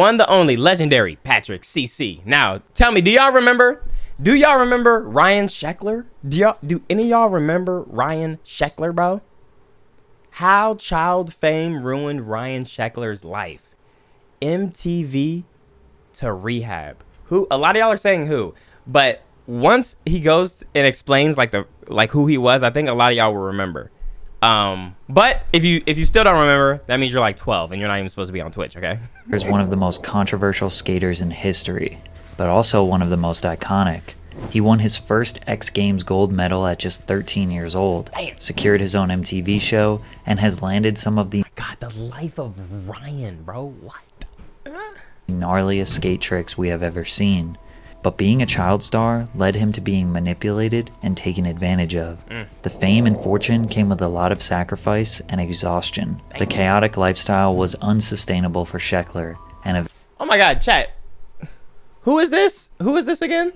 One, the only, legendary Patrick CC. Now, tell me, do y'all remember Ryan Sheckler? Do any of y'all remember Ryan Sheckler, bro? How child fame ruined Ryan Sheckler's life. MTV to rehab. Who? A lot of y'all are saying who, but once he goes and explains like who he was, I think a lot of y'all will remember. But if you still don't remember, that means you're like 12 and you're not even supposed to be on Twitch, okay? He's one of the most controversial skaters in history, but also one of the most iconic. He won his first X Games gold medal at just 13 years old, secured his own MTV show, and has landed some of the the life of Ryan, bro. What? gnarliest skate tricks we have ever seen. But being a child star led him to being manipulated and taken advantage of. The fame and fortune came with a lot of sacrifice and exhaustion. The chaotic lifestyle was unsustainable for Sheckler, and oh my god, chat. Who is this? Who is this again?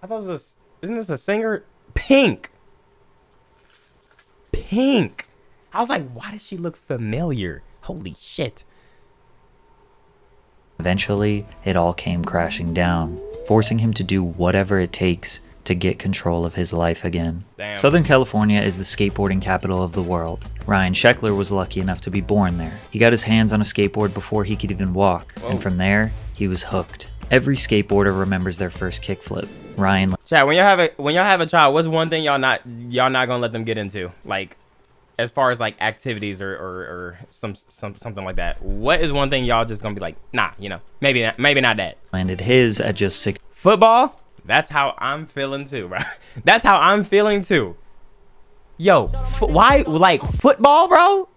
I thought this isn't this a singer? Pink. I was like, why does she look familiar? Holy shit. Eventually, it all came crashing down, forcing him to do whatever it takes to get control of his life again. Damn. Southern California is the skateboarding capital of the world. Ryan Sheckler was lucky enough to be born there. He got his hands on a skateboard before he could even walk, and from there, he was hooked. Every skateboarder remembers their first kickflip. Ryan, chat, when y'all have a child, what's one thing y'all not gonna let them get into? Like, as far as like activities or something like that. What is one thing y'all just gonna be like, nah, you know, maybe not that. landed his at just 6. Football? That's how I'm feeling too, bro. That's how I'm feeling too. Yo, why like football, bro?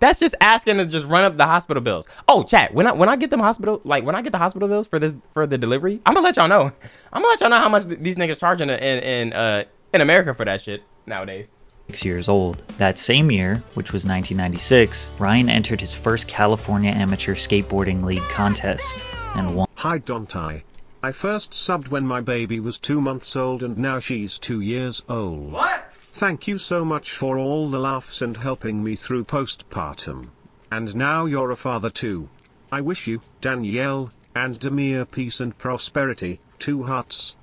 That's just asking to just run up the hospital bills. Oh, chat, when I get them hospital, like when I get the hospital bills for the delivery, I'm gonna let y'all know. I'm gonna let y'all know how much these niggas charging in America for that shit nowadays. 6 years old. That same year, which was 1996, Ryan entered his first California Amateur Skateboarding League contest and won. ImDOntai. I first subbed when my baby was 2 months old and now she's 2 years old. What? Thank you so much for all the laughs and helping me through postpartum. And now you're a father too. I wish you, Danielle, and Demir peace and prosperity. 2 hearts.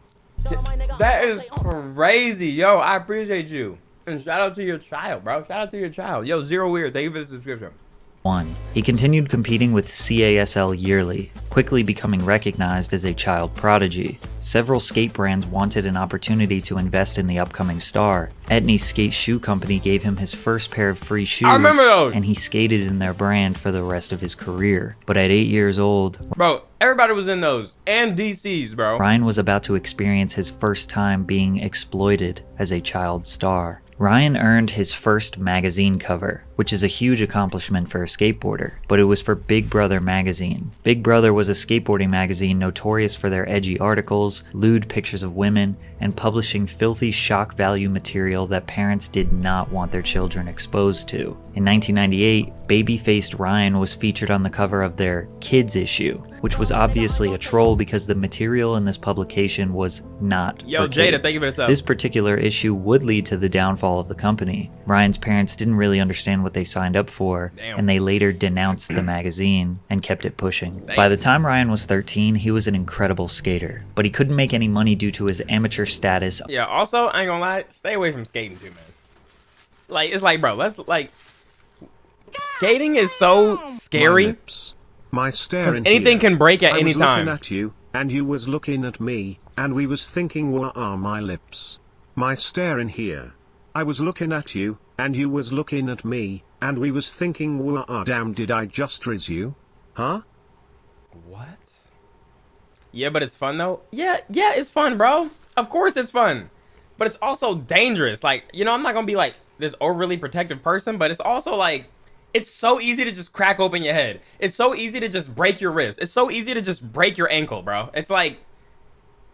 That is crazy, yo. I appreciate you. And shout out to your child, bro. Shout out to your child. Yo, Zero Weird, thank you for the subscription. He continued competing with CASL yearly, quickly becoming recognized as a child prodigy. Several skate brands wanted an opportunity to invest in the upcoming star. Etnie's skate shoe company gave him his first pair of free shoes, I remember those. And he skated in their brand for the rest of his career. But at 8 years old, Bro, everybody was in those. And DCs, bro. Ryan was about to experience his first time being exploited as a child star. Ryan earned his first magazine cover, which is a huge accomplishment for a skateboarder, but it was for Big Brother magazine. Big Brother was a skateboarding magazine notorious for their edgy articles, lewd pictures of women, and publishing filthy shock value material that parents did not want their children exposed to. In 1998, baby-faced Ryan was featured on the cover of their Kids issue, which was obviously a troll because the material in this publication was not for Jada, kids. thank you for the sub. This particular issue would lead to the downfall of the company. Ryan's parents didn't really understand what they signed up for, and they later denounced the magazine and kept it pushing. By the time Ryan was 13, he was an incredible skater, but he couldn't make any money due to his amateur status. Yeah, also, I ain't gonna lie, stay away from skating too, man. Like, it's like, bro, let's like, skating is so scary. My staring anything can break at I any was time. looking at you, and you was looking at me, and we was thinking, what are my lips? My staring here. I was looking at you, and you was looking at me, and we was thinking, what damn, did I just riz you? Huh? What? Yeah, but it's fun though. Yeah, it's fun, bro. Of course it's fun. But it's also dangerous. Like, you know, I'm not gonna be like this overly protective person, but it's also like, it's so easy to just crack open your head. It's so easy to just break your wrist. It's so easy to just break your ankle, bro. It's like,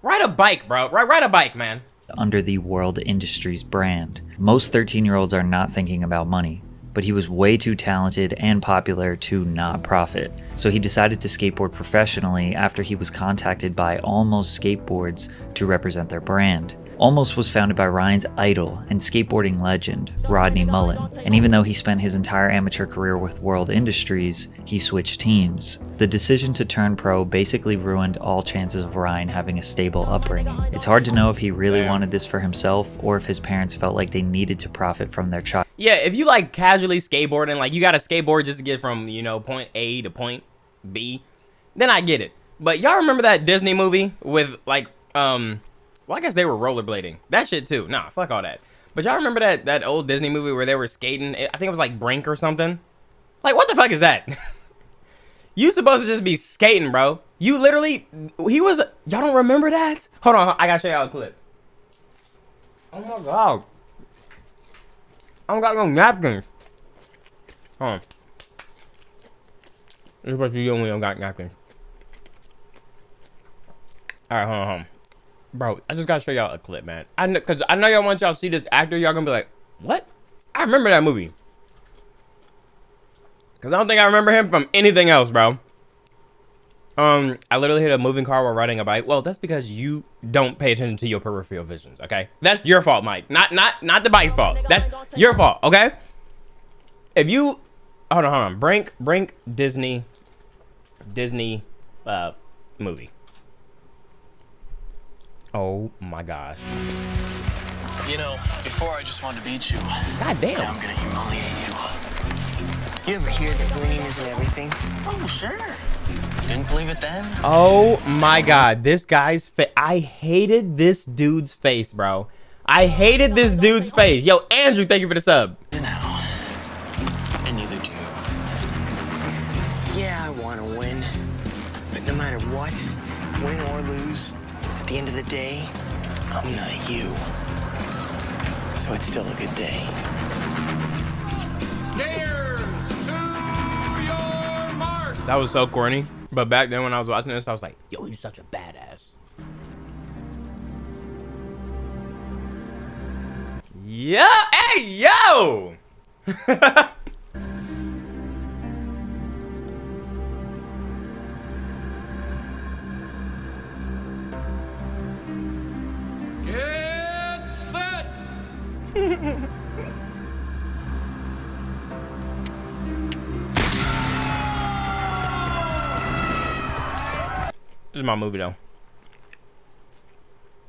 ride a bike, bro. Ride a bike, man. Under the World Industries brand. Most 13-year-olds are not thinking about money. but he was way too talented and popular to not profit. So he decided to skateboard professionally after he was contacted by Almost Skateboards to represent their brand. Almost was founded by Ryan's idol and skateboarding legend, Rodney Mullen, and even though he spent his entire amateur career with World Industries, he switched teams. The decision to turn pro basically ruined all chances of Ryan having a stable upbringing. It's hard to know if he really wanted this for himself or if his parents felt like they needed to profit from their child. Yeah, if you like casually skateboarding, like you got to skateboard just to get from, you know, point A to point B, then I get it. But y'all remember that Disney movie with like, well, I guess they were rollerblading. That shit too. Nah, fuck all that. But y'all remember that old Disney movie where they were skating? I think it was like Brink or something. Like, what the fuck is that? You supposed to just be skating, bro. You literally, y'all don't remember that? Hold on, I gotta show y'all a clip. Oh my God. I don't got no napkins. Hold on. This is what you do when you don't got napkins. Alright, hold on. Bro, I just gotta show y'all a clip, man. Cause I know y'all want y'all to see this actor. Y'all gonna be like, what? I remember that movie. Cause I don't think I remember him from anything else, bro. I literally hit a moving car while riding a bike. Well, that's because you don't pay attention to your peripheral visions, okay? That's your fault, Mike. Not the bike's fault. That's your fault, okay? If you hold on. Brink Disney movie. Oh my gosh. You know, before I just wanted to beat you. God damn. Now I'm gonna humiliate you. You ever hear that winning isn't everything? Oh, sure. Didn't believe it then? Oh my God, this guy's face. I hated this dude's face, bro. I hated this dude's face. Yo, Andrew, thank you for the sub. You know, and neither do you. Yeah, I want to win. But no matter what, win or lose, at the end of the day, I'm not you. So it's still a good day. Skaters, to your mark. That was so corny. But back then when I was watching this, I was like, yo, he's such a badass. Yeah, hey, yo! Get set. This is my movie though.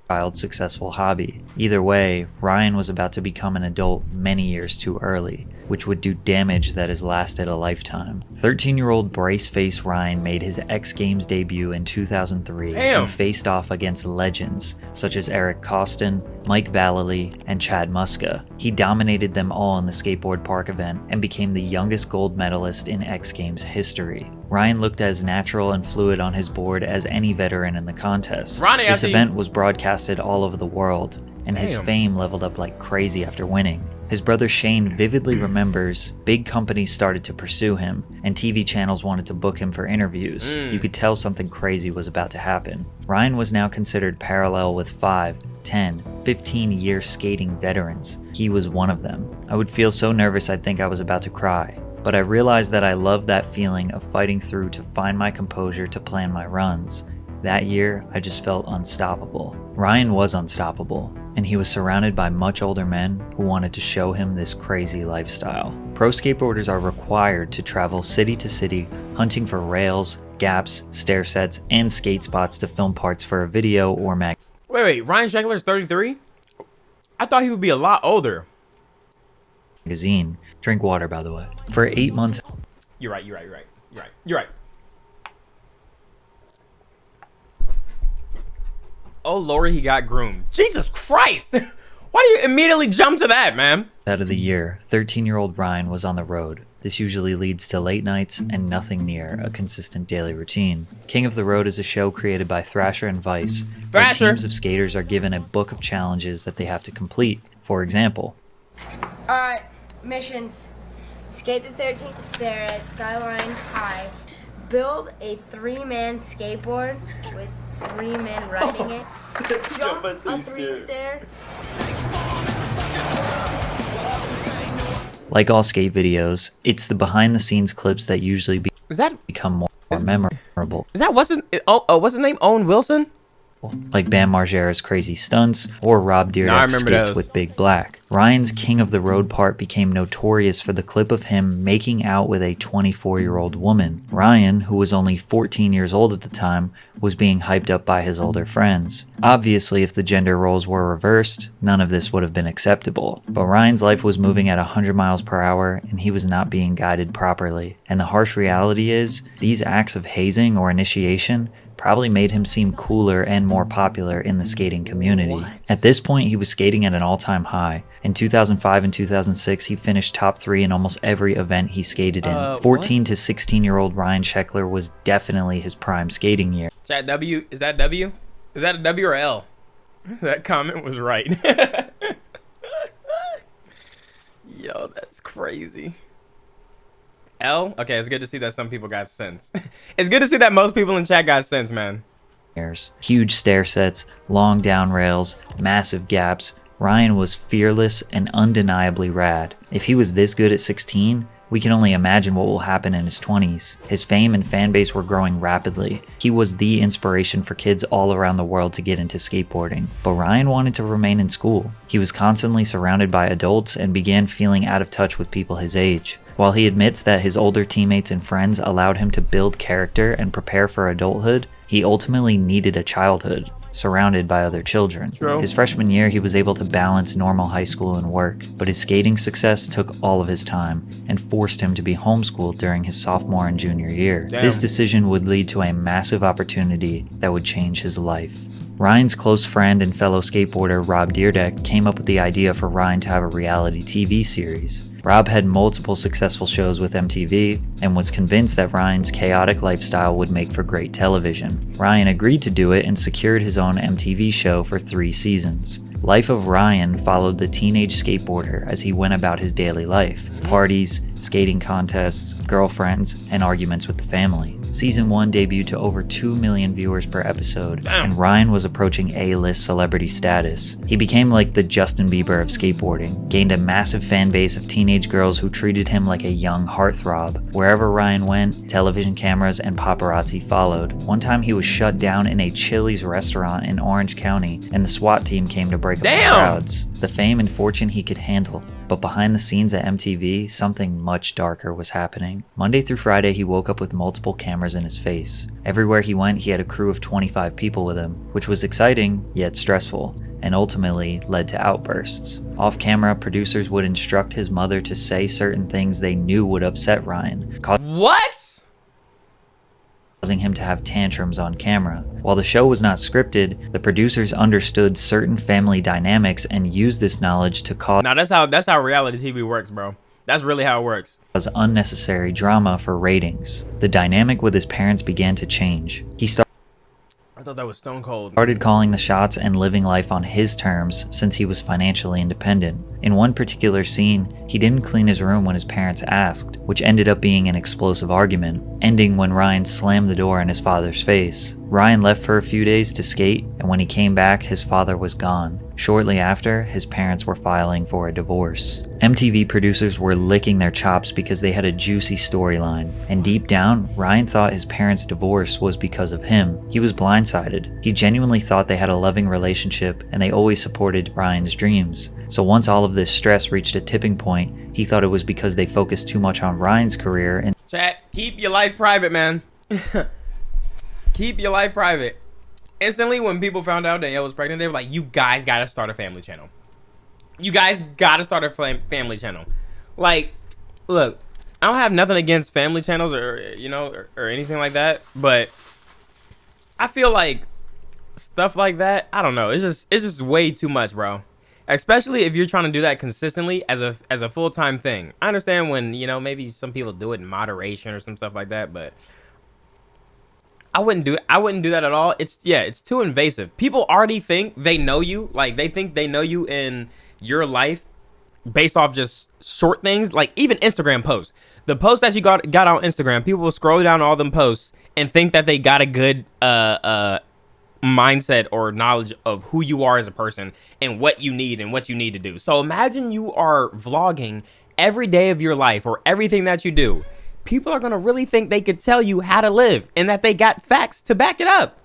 Child's successful hobby. Either way, Ryan was about to become an adult many years too early, which would do damage that has lasted a lifetime. 13-year-old brace-face Ryan made his X Games debut in 2003 Damn. and faced off against legends such as Eric Costin, Mike Vallely, and Chad Muska. He dominated them all in the skateboard park event and became the youngest gold medalist in X Games history. Ryan looked as natural and fluid on his board as any veteran in the contest. Ronnie, This event was broadcasted all over the world, and his Damn. fame leveled up like crazy after winning. His brother Shane vividly remembers big companies started to pursue him, and TV channels wanted to book him for interviews. You could tell something crazy was about to happen. Ryan was now considered parallel with 5, 10, 15-year skating veterans. He was one of them. I would feel so nervous I'd think I was about to cry. But I realized that I loved that feeling of fighting through to find my composure to plan my runs. That year, I just felt unstoppable. Ryan was unstoppable, and he was surrounded by much older men who wanted to show him this crazy lifestyle. Pro skateboarders are required to travel city to city, hunting for rails, gaps, stair sets, and skate spots to film parts for a video or Wait, Ryan Sheckler's 33? I thought he would be a lot older. magazine. Drink water, by the way. For 8 months. You're right. Oh Lord, he got groomed. Jesus Christ! Why do you immediately jump to that, man? Out of the year, 13-year-old Ryan was on the road. This usually leads to late nights and nothing near a consistent daily routine. King of the Road is a show created by Thrasher and Vice, where Thrasher. teams of skaters are given a book of challenges that they have to complete. For example, Alright, missions. Skate the 13th stair at Skyline High. Build a 3-man skateboard with 3 men riding it. Jump a 3 stair. Like all skate videos, it's the behind-the-scenes clips that usually Is that become more memorable. what's his name? Owen Wilson? Like Bam Margera's crazy stunts or Rob I Dyrdek's remember skits those. with Big Black. Ryan's King of the Road part became notorious for the clip of him making out with a 24-year-old woman. Ryan, who was only 14 years old at the time, was being hyped up by his older friends. Obviously, if the gender roles were reversed, none of this would have been acceptable. But Ryan's life was moving at 100 miles per hour and he was not being guided properly. And the harsh reality is, these acts of hazing or initiation probably made him seem cooler and more popular in the skating community. At this point, he was skating at an all-time high. In 2005 and 2006, he finished top 3 in almost every event he skated in. 14 to 16-year-old Ryan Sheckler was definitely his prime skating year. Chat W, is that W? Is that a W or L? That comment was right. Yo, that's crazy. L? Okay, it's good to see that some people got sense. It's good to see that most people in chat got sense, man. Huge stair sets, long down rails, massive gaps. Ryan was fearless and undeniably rad. If he was this good at 16, we can only imagine what will happen in his 20s. His fame and fan base were growing rapidly. He was the inspiration for kids all around the world to get into skateboarding. But Ryan wanted to remain in school. He was constantly surrounded by adults and began feeling out of touch with people his age. While he admits that his older teammates and friends allowed him to build character and prepare for adulthood, he ultimately needed a childhood, surrounded by other children. True. His freshman year, he was able to balance normal high school and work, but his skating success took all of his time and forced him to be homeschooled during his sophomore and junior year. Damn. This decision would lead to a massive opportunity that would change his life. Ryan's close friend and fellow skateboarder Rob Dyrdek came up with the idea for Ryan to have a reality TV series. Rob had multiple successful shows with MTV and was convinced that Ryan's chaotic lifestyle would make for great television. Ryan agreed to do it and secured his own MTV show for 3 seasons. Life of Ryan followed the teenage skateboarder as he went about his daily life. Parties, skating contests, girlfriends, and arguments with the family. Season 1 debuted to over 2 million viewers per episode, and Ryan was approaching A-list celebrity status. He became like the Justin Bieber of skateboarding, gained a massive fan base of teenage girls who treated him like a young heartthrob. Wherever Ryan went, television cameras and paparazzi followed. One time he was shut down in a Chili's restaurant in Orange County, and the SWAT team came to break up the crowds. The fame and fortune he could handle. But behind the scenes at MTV, something much darker was happening. Monday through Friday, he woke up with multiple cameras in his face. Everywhere he went, he had a crew of 25 people with him, which was exciting, yet stressful, and ultimately led to outbursts. Off camera, producers would instruct his mother to say certain things they knew would upset Ryan, What? causing him to have tantrums on camera. While the show was not scripted, the producers understood certain family dynamics and used this knowledge to cause Now that's how reality TV works, bro. That's really how it works. unnecessary drama for ratings. The dynamic with his parents began to change. He I thought that was stone cold. started calling the shots and living life on his terms since he was financially independent. In one particular scene, he didn't clean his room when his parents asked, which ended up being an explosive argument, ending when Ryan slammed the door in his father's face. Ryan left for a few days to skate, and when he came back, his father was gone. Shortly after, his parents were filing for a divorce. MTV producers were licking their chops because they had a juicy storyline, and deep down, Ryan thought his parents' divorce was because of him. He was blindsided. He genuinely thought they had a loving relationship, and they always supported Ryan's dreams. So once all of this stress reached a tipping point, he thought it was because they focused too much on Ryan's career and Chat, keep your life private, man. Keep your life private. Instantly, when people found out Danielle was pregnant, they were like, you guys gotta start a family channel. You guys gotta start a family channel. Like, look, I don't have nothing against family channels or, you know, or anything like that, but I feel like stuff like that, I don't know, it's just way too much, bro. Especially if you're trying to do that consistently as a full-time thing. I understand when, you know, maybe some people do it in moderation or some stuff like that, but I wouldn't do that at all. It's too invasive. People already think they know you. Like, they think they know you in your life based off just short things. Like, even Instagram posts. The posts that you got on Instagram, people will scroll down all them posts and think that they got a good mindset or knowledge of who you are as a person and what you need to do. So imagine you are vlogging every day of your life or everything that you do, people are going to really think they could tell you how to live and that they got facts to back it up.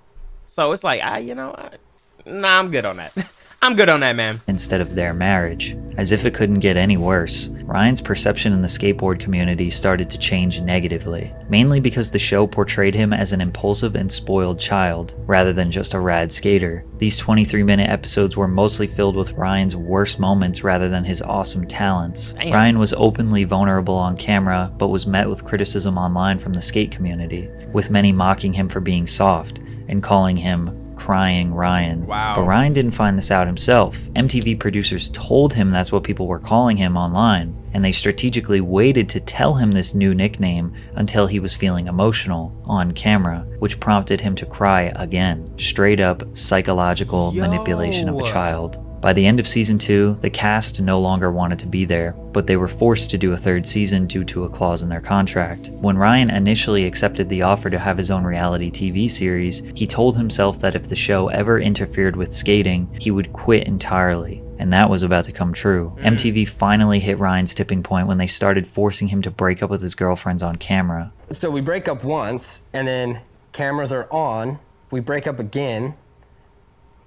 So it's like, nah, I'm good on that. I'm good on that, man. Instead of their marriage. As if it couldn't get any worse, Ryan's perception in the skateboard community started to change negatively, mainly because the show portrayed him as an impulsive and spoiled child, rather than just a rad skater. These 23-minute episodes were mostly filled with Ryan's worst moments rather than his awesome talents. Damn. Ryan was openly vulnerable on camera, but was met with criticism online from the skate community, with many mocking him for being soft, and calling him Crying Ryan. Wow. But Ryan didn't find this out himself. MTV producers told him that's what people were calling him online, and they strategically waited to tell him this new nickname until he was feeling emotional on camera, which prompted him to cry again. Straight up psychological manipulation of a child. By the end of season 2, the cast no longer wanted to be there, but they were forced to do a third season due to a clause in their contract. When Ryan initially accepted the offer to have his own reality TV series, he told himself that if the show ever interfered with skating, he would quit entirely. And that was about to come true. MTV finally hit Ryan's tipping point when they started forcing him to break up with his girlfriends on camera. So we break up once, and then cameras are on, we break up again,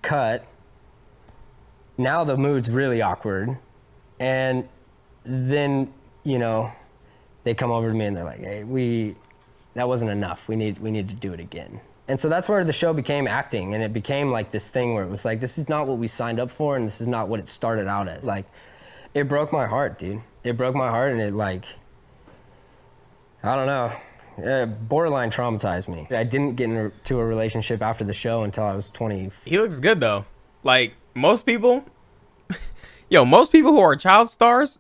cut. Now the mood's really awkward, and then, they come over to me and they're like, hey, that wasn't enough. We need to do it again. And so that's where the show became acting, and it became like this thing where it was like, this is not what we signed up for, and this is not what it started out as. Like, it broke my heart, dude. It broke my heart, and it I don't know. Borderline traumatized me. I didn't get into a relationship after the show until I was 20. He looks good though. Like most people, most people who are child stars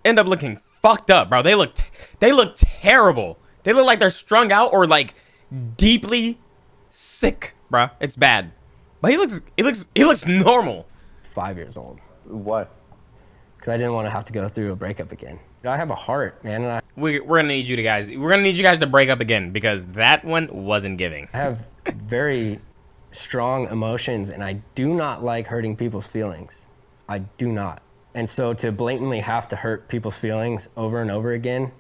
end up looking fucked up, bro. They look terrible. They look like they're strung out or like deeply sick, bro. It's bad. But he looks normal. 5 years old. What? Because I didn't want to have to go through a breakup again. I have a heart, man, and We're gonna need you guys to break up again because that one wasn't giving. I have very strong emotions, and I do not like hurting people's feelings. I do not. And so to blatantly have to hurt people's feelings over and over again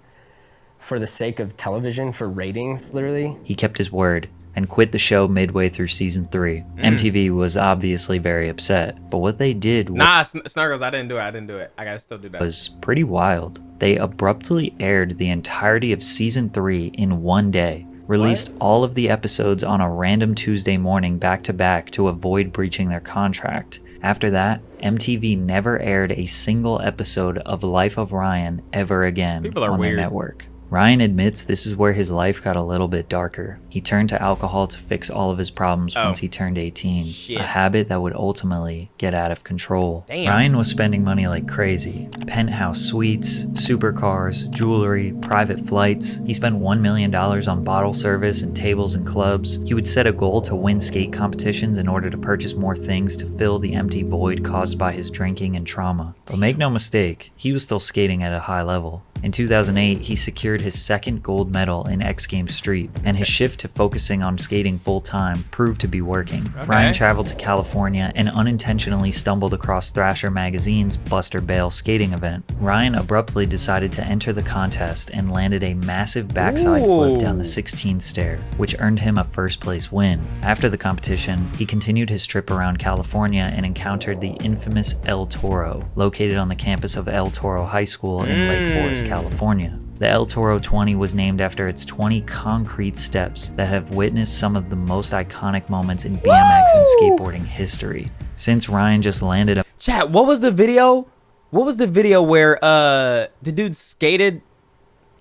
for the sake of television, for ratings, literally. He kept his word and quit the show midway through season 3. MTV was obviously very upset, but what they did Snargles, I didn't do it. I gotta still do that. Was pretty wild. They abruptly aired the entirety of season 3 in one day, released all of the episodes on a random Tuesday morning back to back to avoid breaching their contract. After that, MTV never aired a single episode of Life of Ryan ever again on their network. Ryan admits this is where his life got a little bit darker. He turned to alcohol to fix all of his problems once he turned 18, a habit that would ultimately get out of control. Damn. Ryan was spending money like crazy. Penthouse suites, supercars, jewelry, private flights. He spent $1 million on bottle service and tables and clubs. He would set a goal to win skate competitions in order to purchase more things to fill the empty void caused by his drinking and trauma. But make no mistake, he was still skating at a high level. In 2008, he secured his second gold medal in X Games Street, and his shift to focusing on skating full-time proved to be working. Okay. Ryan traveled to California and unintentionally stumbled across Thrasher Magazine's Buster Bale skating event. Ryan abruptly decided to enter the contest and landed a massive backside flip down the 16 stair, which earned him a first-place win. After the competition, he continued his trip around California and encountered the infamous El Toro, located on the campus of El Toro High School in Lake Forest, California. The El Toro 20 was named after its 20 concrete steps that have witnessed some of the most iconic moments in BMX and skateboarding history. Since Ryan just landed a— Chat, what was the video? What was the video where the dude skated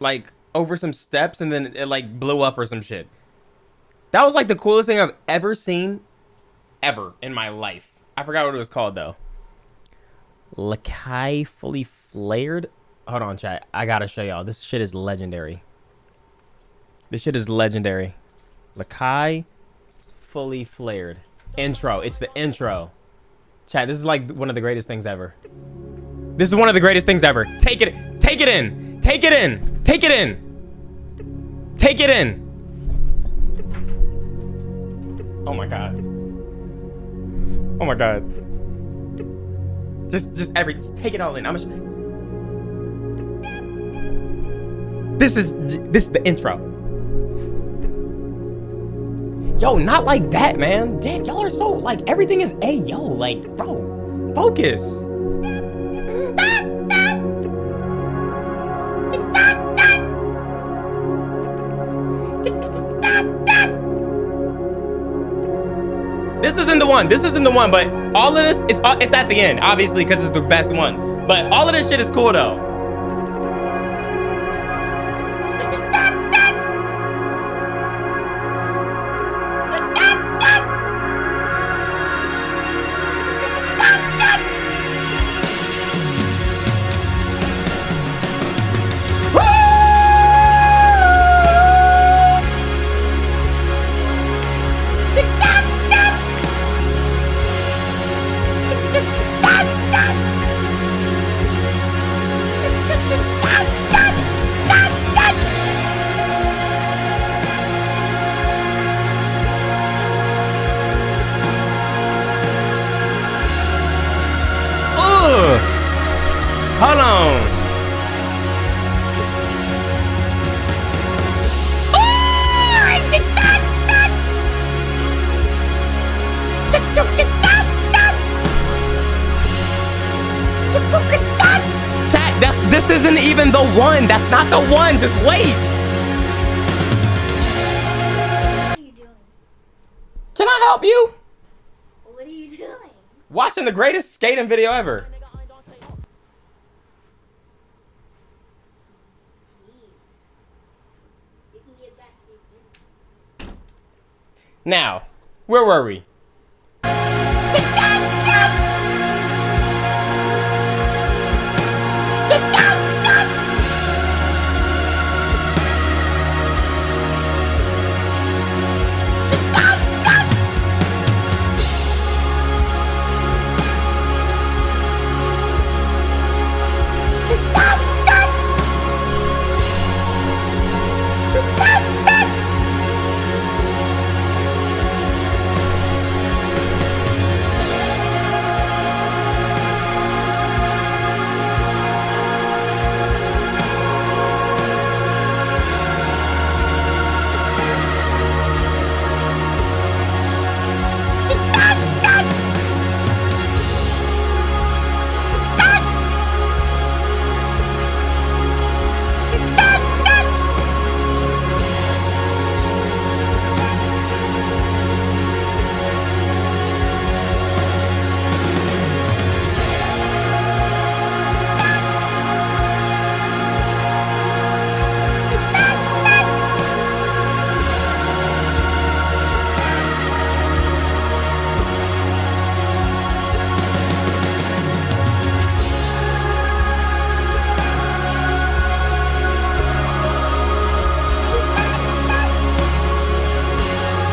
like over some steps and then it like blew up or some shit? That was like the coolest thing I've ever seen ever in my life. I forgot what it was called though. Lakai fully flared. Hold on, chat. I gotta show y'all. This shit is legendary. This shit is legendary. Lakai fully flared. Intro. It's the intro. Chat, this is like one of the greatest things ever. This is one of the greatest things ever. Take it in. Take it in. Take it in. Take it in. Take it in. Oh my god. Oh my god. Just take it all in. This is the intro. Yo, not like that, man. Damn, y'all are so like everything is yo, like, bro, focus. This isn't the one. This isn't the one. But all of this, it's at the end, obviously, because it's the best one. But all of this shit is cool though. Hold on. Chat, this isn't even the one. That's not the one. Just wait. What are you doing? Can I help you? What are you doing? Watching the greatest skating video ever. You can get back to your Now, where were we?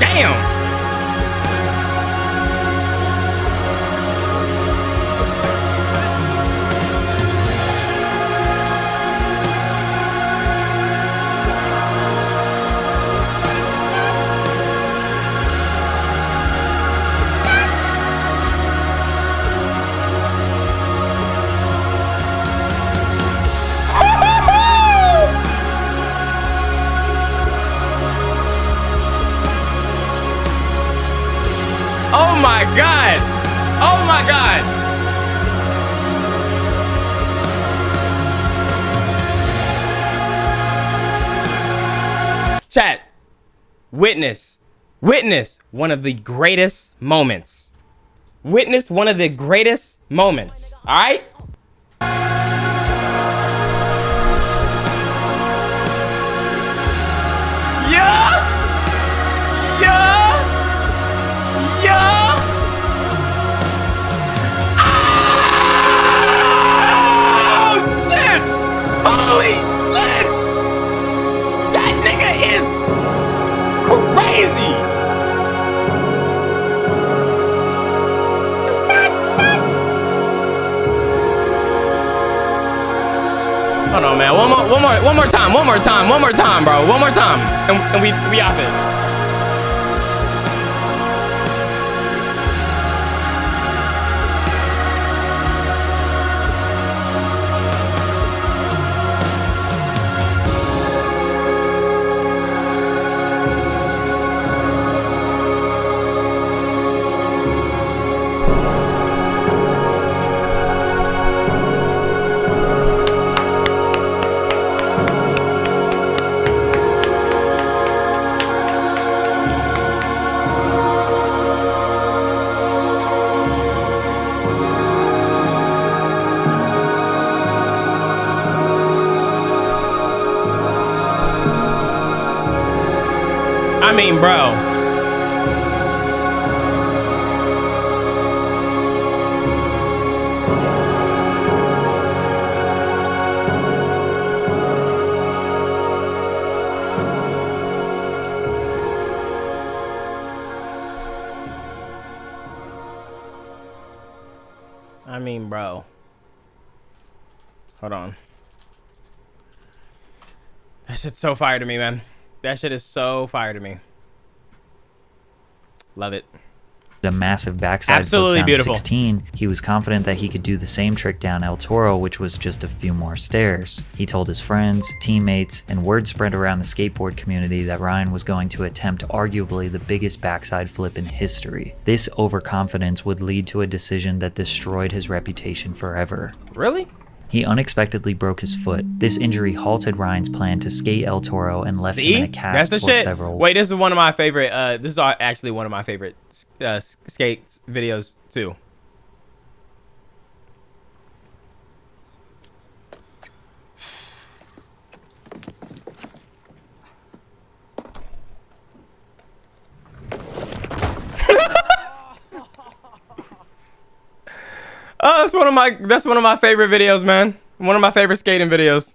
Damn! Oh my God! Oh my God! Chat, witness one of the greatest moments. Witness one of the greatest moments. All right? Yeah! Yeah! Yeah! Oh, shit! Holy shit! That nigga is crazy! Hold on, man. One more time, bro. One more time, and we off it. I mean, bro. I mean, bro. Hold on. That shit's so fire to me, man. That shit is so fire to me. Love it. A massive backside Absolutely flip down beautiful. 16, he was confident that he could do the same trick down El Toro, which was just a few more stairs. He told his friends, teammates, and word spread around the skateboard community that Ryan was going to attempt arguably the biggest backside flip in history. This overconfidence would lead to a decision that destroyed his reputation forever. Really? He unexpectedly broke his foot. This injury halted Ryan's plan to skate El Toro and left him in a cast That's the for shit. several. Wait, this is one of my favorite. This is actually one of my favorite skate videos too. Oh, that's one of my favorite videos, man. One of my favorite skating videos.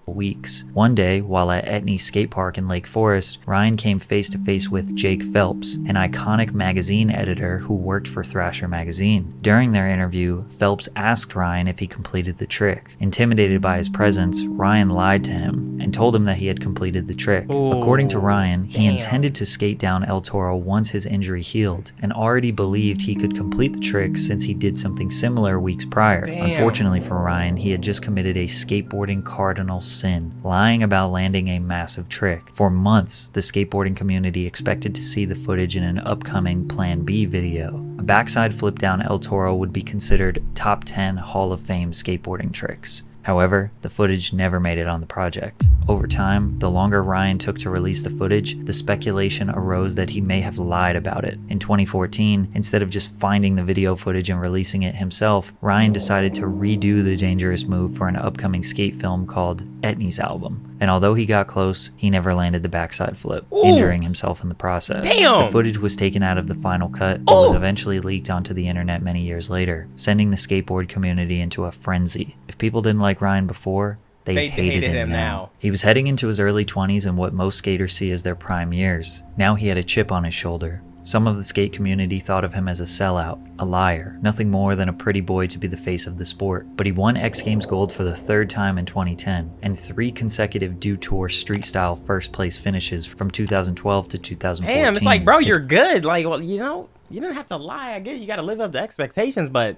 Weeks. One day, while at Etney Skate Park in Lake Forest, Ryan came face to face with Jake Phelps, an iconic magazine editor who worked for Thrasher magazine. During their interview, Phelps asked Ryan if he completed the trick. Intimidated by his presence, Ryan lied to him and told him that he had completed the trick. Ooh, according to Ryan, he damn. intended to skate down El Toro once his injury healed and already believed he could complete the trick since he did something similar weeks prior. Damn. Unfortunately for Ryan, he had just committed a skateboarding cardinal sin, lying about landing a massive trick. For months, the skateboarding community expected to see the footage in an upcoming Plan B video. A backside flip down El Toro would be considered top 10 Hall of Fame skateboarding tricks. However, the footage never made it on the project. Over time, the longer Ryan took to release the footage, the speculation arose that he may have lied about it. In 2014, instead of just finding the video footage and releasing it himself, Ryan decided to redo the dangerous move for an upcoming skate film called Etney's Album. And although he got close, he never landed the backside flip, injuring himself in the process. Damn! The footage was taken out of the final cut, but was eventually leaked onto the internet many years later, sending the skateboard community into a frenzy. If people didn't like Ryan before, they hated him now. He was heading into his early 20s in what most skaters see as their prime years. Now he had a chip on his shoulder. Some of the skate community thought of him as a sellout, a liar, nothing more than a pretty boy to be the face of the sport. But he won X Games Gold for the third time in 2010, and 3 consecutive Dew Tour street style first place finishes from 2012 to 2014. Damn, it's like, bro, you're good. Like, well, you know, you didn't have to lie. I get you got to live up to expectations, but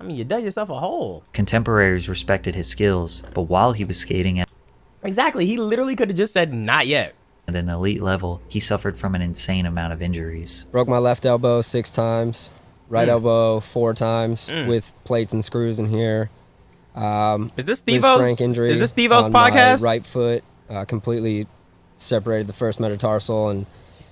I mean, you dug yourself a hole. Contemporaries respected his skills, but while he was skating at Exactly. He literally could have just said, not yet. an elite level, he suffered from an insane amount of injuries. Broke my left elbow 6 times, right elbow 4 times with plates and screws in here. Is this Liz Steve-O's? Frank injury Is this Steve-O's on podcast? My right foot completely separated the first metatarsal and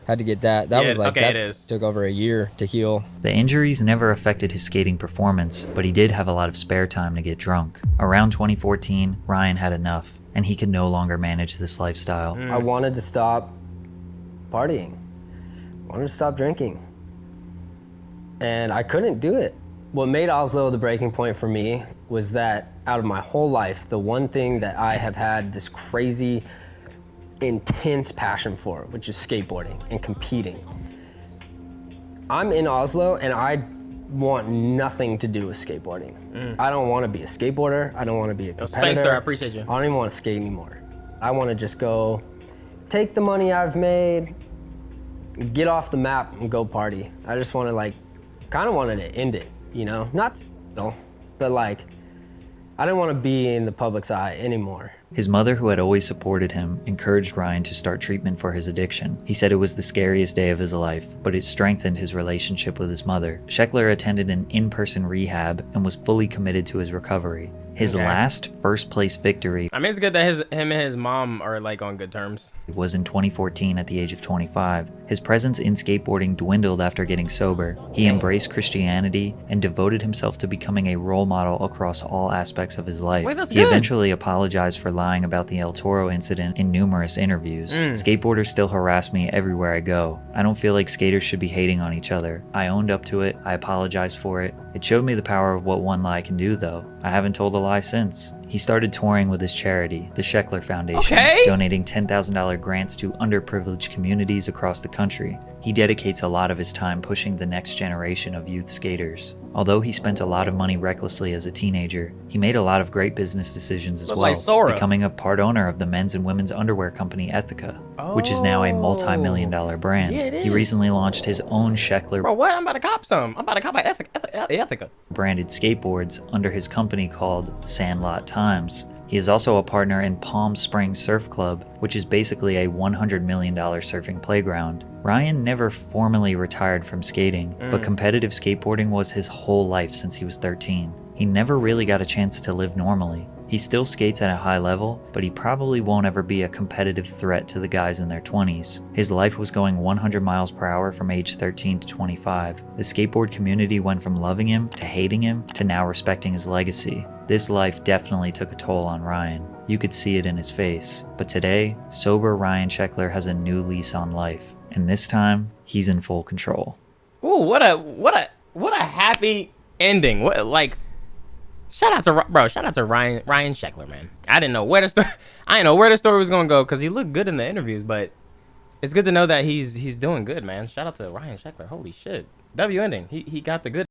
had to get that. That Yeah, was like okay, that it is. took over a year to heal. The injuries never affected his skating performance, but he did have a lot of spare time to get drunk. Around 2014, Ryan had enough, and he could no longer manage this lifestyle. I wanted to stop partying. I wanted to stop drinking. And I couldn't do it. What made Oslo the breaking point for me was that out of my whole life, the one thing that I have had this crazy, intense passion for, which is skateboarding and competing. I'm in Oslo and I want nothing to do with skateboarding. I don't want to be a skateboarder. I don't want to be a competitor. Spankster, I appreciate you. I don't even want to skate anymore. I want to just go take the money I've made, get off the map and go party. I just want to kind of wanted to end it, you know? Not, but like, I didn't want to be in the public's eye anymore. His mother, who had always supported him, encouraged Ryan to start treatment for his addiction. He said it was the scariest day of his life, but it strengthened his relationship with his mother. Sheckler attended an in-person rehab and was fully committed to his recovery. His last first-place victory I mean, it's good that him and his mom are like on good terms. was in 2014 at the age of 25. His presence in skateboarding dwindled after getting sober. He embraced Christianity and devoted himself to becoming a role model across all aspects of his life. Wait, that's He good. eventually apologized for lying about the El Toro incident in numerous interviews. Skateboarders still harass me everywhere I go. I don't feel like skaters should be hating on each other. I owned up to it. I apologized for it. It showed me the power of what one lie can do, though. I haven't told a lie since. He started touring with his charity, the Sheckler Foundation, donating $10,000 grants to underprivileged communities across the country. He dedicates a lot of his time pushing the next generation of youth skaters. Although he spent a lot of money recklessly as a teenager, he made a lot of great business decisions as well, becoming a part owner of the men's and women's underwear company Ethica, which is now a multi-million-dollar brand. Yeah, it is. He recently launched his own Sheckler Bro, what? I'm about to cop some. I'm about to cop my Ethica. branded skateboards under his company called Sandlot Times. He is also a partner in Palm Springs Surf Club, which is basically a $100 million surfing playground. Ryan never formally retired from skating, but competitive skateboarding was his whole life since he was 13. He never really got a chance to live normally. He still skates at a high level, but he probably won't ever be a competitive threat to the guys in their 20s. His life was going 100 miles per hour from age 13 to 25. The skateboard community went from loving him to hating him to now respecting his legacy. This life definitely took a toll on Ryan. You could see it in his face. But today, sober Ryan Sheckler has a new lease on life. And this time, he's in full control. Ooh, what a happy ending. Shout out to Ryan Sheckler, man. I didn't know where the story was gonna go because he looked good in the interviews, but it's good to know that he's doing good, man. Shout out to Ryan Sheckler. Holy shit. W ending. He got the good